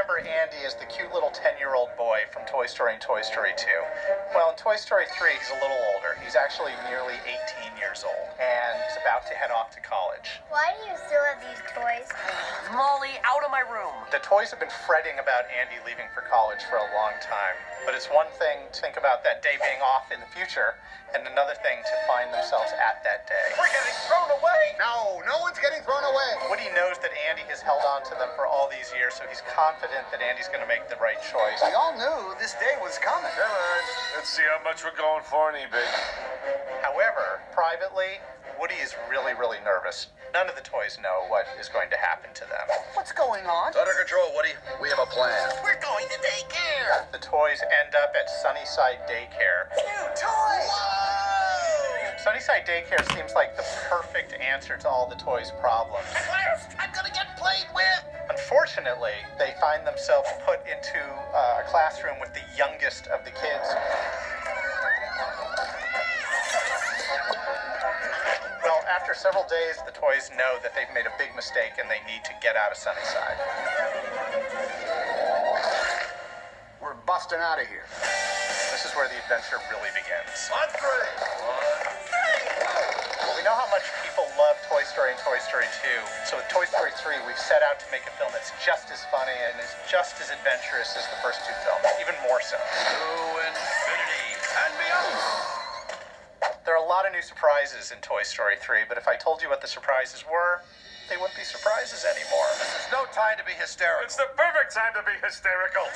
remember Andy as the cute little 10-year-old boy from Toy Story and Toy Story 2. Well, in Toy Story 3, he's a little older. He's actually nearly 18 years old, and he's about to head off to college. Why do you still have these toys? Molly, out of my room. The toys have been fretting about Andy leaving for college for a long time, but it's one thing to think about that day being off in the future, and another thing to find themselves at that day. We're getting thrown away! No one's getting thrown away. Woody knows that Andy has held on to them for all these years, so he's confident that Andy's going to make the right choice. We all knew this day was coming. Come on, let's see how much we're going for on eBay. However, privately, Woody is really, really nervous. None of the toys know what is going to happen to them. What's going on? It's under control, Woody. We have a plan. We're going to daycare. The toys end up at Sunnyside Daycare. New toys. Sunnyside Daycare seems like the perfect answer to all the toys' problems. At last, I'm gonna get played with. Unfortunately, they find themselves put into a classroom with the youngest of the kids. Well, after several days, the toys know that they've made a big mistake and they need to get out of Sunnyside. We're busting out of here. This is where the adventure really begins. On three. Well, we know how much people love Toy Story and Toy Story 2, so with Toy Story 3, we've set out to make a film that's just as funny and is just as adventurous as the first two films, even more so. To infinity and beyond. There are a lot of new surprises in Toy Story 3, but if I told you what the surprises were, they wouldn't be surprises anymore. This is no time to be hysterical. It's the perfect time to be hysterical.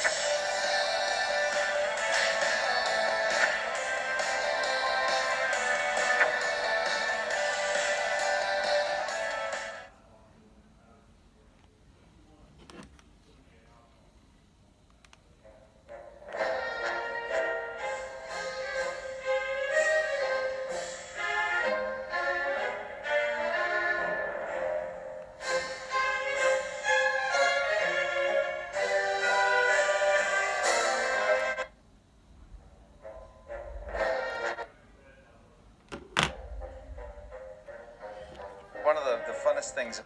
One of the funnest things.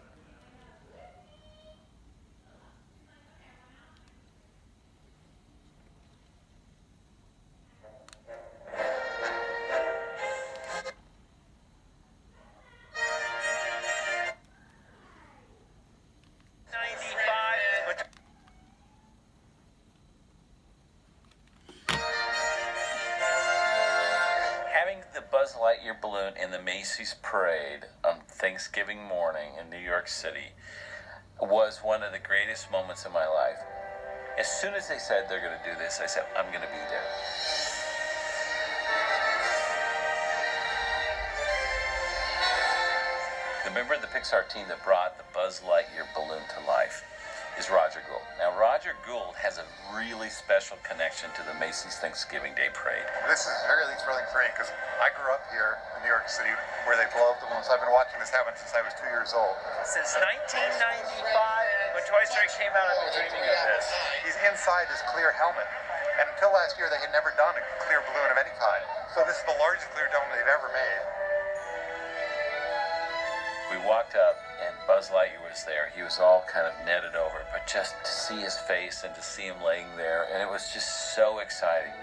Having the Buzz Lightyear balloon in the Macy's parade on Thanksgiving morning in New York City was one of the greatest moments of my life. As soon as they said they're going to do this, I said, I'm going to be there. The member of the Pixar team that brought the Buzz Lightyear balloon to life is Roger Gould. Now, Roger Gould has a really special connection to the Macy's Thanksgiving Day Parade. This is very thrilling for me because I grew up here in New York City where they blow up the balloons. I've been watching this happen since I was 2 years old. Since 1995, when Toy Story came out, I've been dreaming of this. He's inside this clear helmet. And until last year, they had never done a clear balloon of any kind. So this is the largest clear dome they've ever made. We walked up and Buzz Lightyear was there. He was all kind of netted over, but just to see his face and to see him laying there, and it was just so exciting.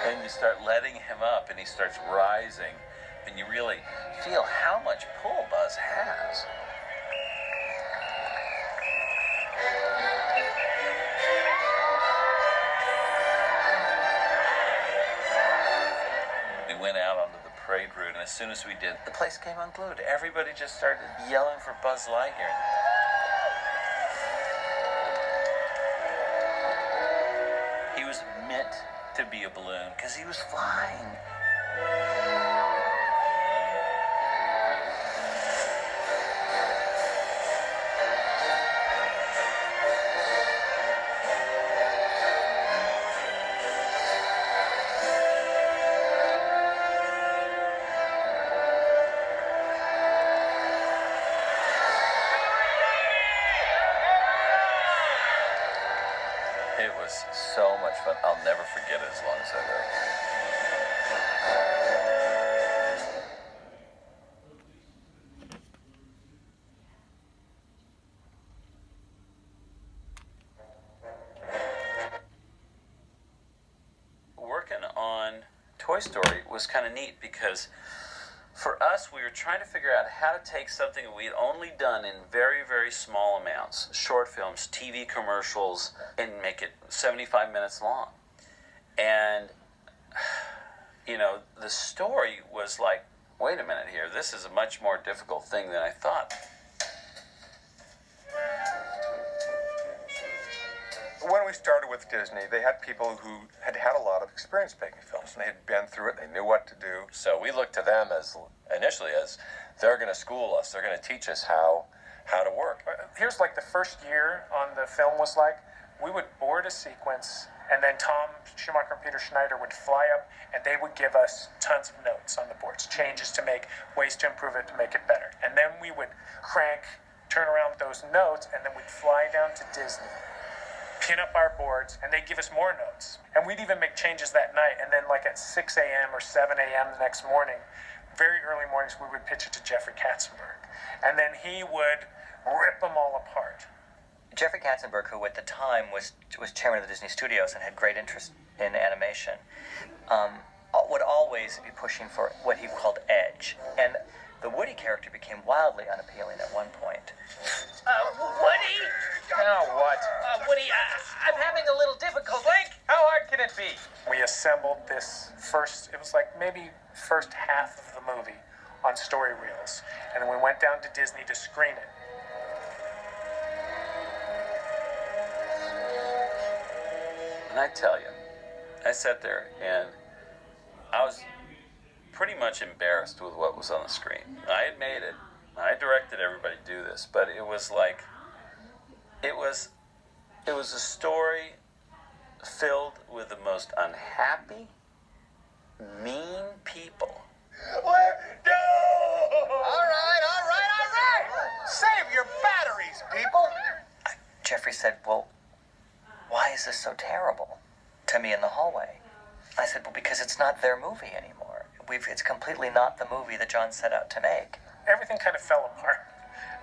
And you start letting him up and he starts rising, and you really feel how much pull Buzz has. Went out onto the parade route, and as soon as we did, the place came unglued. Everybody just started yelling for Buzz Lightyear. He was meant to be a balloon because he was flying. It was so much fun. I'll never forget it as long as I live. Toy Story was kind of neat because for us, we were trying to figure out how to take something we'd only done in very, very small amounts, short films, TV commercials, and make it 75 minutes long. And, you know, the story was like, wait a minute here, this is a much more difficult thing than I thought. When we started with Disney, they had people who had had a lot of experience making films, and they had been through it, they knew what to do. So we looked to them as initially as they're going to school us, they're going to teach us how to work. Here's like the first year on the film was like, we would board a sequence, and then Tom Schumacher and Peter Schneider would fly up, and they would give us tons of notes on the boards, changes to make, ways to improve it, to make it better. And then we would turn around those notes, and then we'd fly down to Disney, pin up our boards, and they'd give us more notes. And we'd even make changes that night, and then like at 6 a.m. or 7 a.m. the next morning, very early mornings, we would pitch it to Jeffrey Katzenberg. And then he would rip them all apart. Jeffrey Katzenberg, who at the time was chairman of the Disney Studios and had great interest in animation, would always be pushing for what he called edge. And the Woody character became wildly unappealing at one point. Woody? Now what? Woody, I'm having a little difficulty. Link, how hard can it be? We assembled this it was like maybe first half of the movie on story reels. And then we went down to Disney to screen it. And I tell you, I sat there and I was pretty much embarrassed with what was on the screen. I had made it. I directed everybody to do this, but it was like, it was a story filled with the most unhappy, mean people. All right. Save your batteries, people. Jeffrey said, well, why is this so terrible? To me in the hallway. I said, well, because it's not their movie anymore. It's completely not the movie that John set out to make. Everything kind of fell apart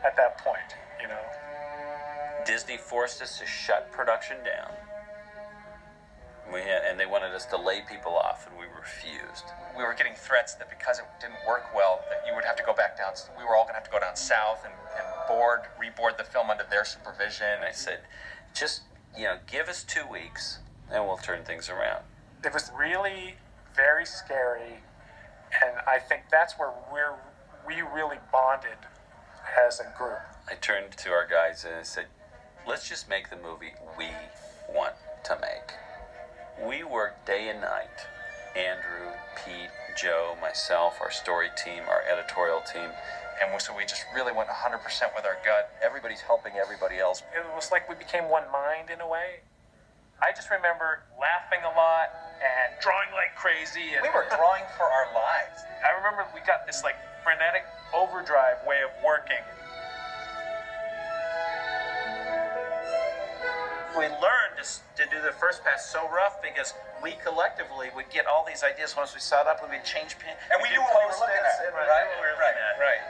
at that point, you know. Disney forced us to shut production down. And they wanted us to lay people off, and we refused. We were getting threats that because it didn't work well, that you would have to go back down. We were all going to have to go down south and reboard the film under their supervision. And I said, just, give us 2 weeks, and we'll turn things around. It was really very scary, and I think that's where we really bonded as a group. I turned to our guys and I said, let's just make the movie we want to make. We worked day and night. Andrew, Pete, Joe, myself, our story team, our editorial team. And so we just really went 100% with our gut. Everybody's helping everybody else. It was like we became one mind in a way. I just remember laughing a lot and drawing like crazy. And We were drawing for our lives. I remember we got this like frenetic overdrive way of working. We learned to do the first pass so rough because we collectively would get all these ideas once we saw it up, we would change pin. And we knew what we were looking at. Right, what we were looking at. Right.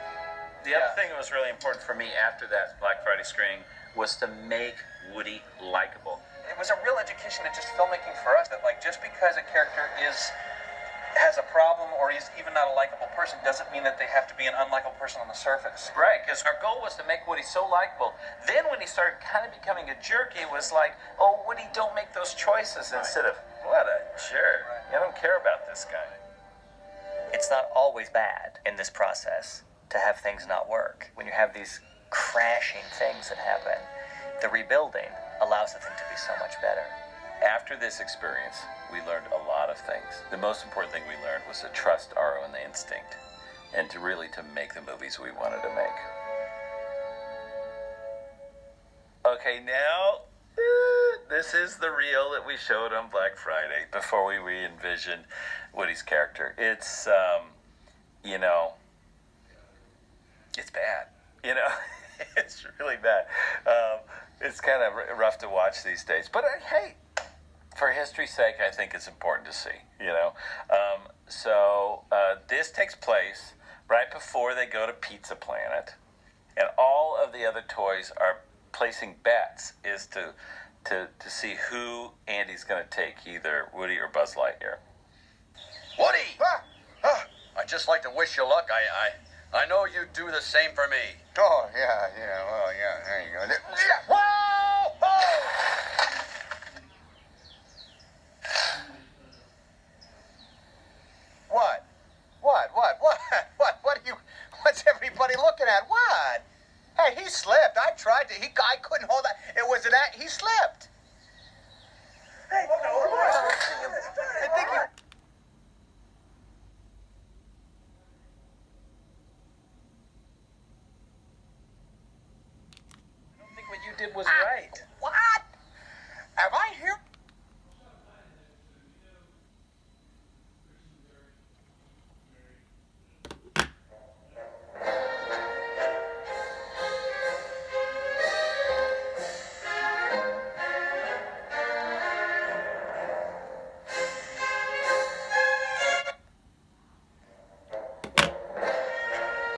The other thing that was really important for me after that Black Friday screening was to make Woody likable. It was a real education in just filmmaking for us that like just because a character has a problem or he's even not a likable person doesn't mean that they have to be an unlikable person on the surface. Right, because our goal was to make Woody so likable. Then when he started kind of becoming a jerk, it was like, oh, Woody, don't make those choices, instead of, what a jerk. I don't care about this guy. It's not always bad in this process to have things not work. When you have these crashing things that happen, the rebuilding allows the thing to be so much better. After this experience, we learned a lot of things. The most important thing we learned was to trust our own instinct and to make the movies we wanted to make. Okay, now, this is the reel that we showed on Black Friday before we re-envisioned Woody's character. It's, it's bad. It's really bad. It's kind of rough to watch these days. But hey, for history's sake, I think it's important to see, So this takes place right before they go to Pizza Planet. And all of the other toys are placing bets is to see who Andy's going to take, either Woody or Buzz Lightyear. Woody! I'd just like to wish you luck. I know you'd do the same for me. Oh, yeah, well, yeah, there you go. Yeah. Whoa! What? What are you, what's everybody looking at? What? Hey, he slipped. I tried to, I couldn't hold that. It was an act, he slipped. Hey, I think you... I think what you did was right.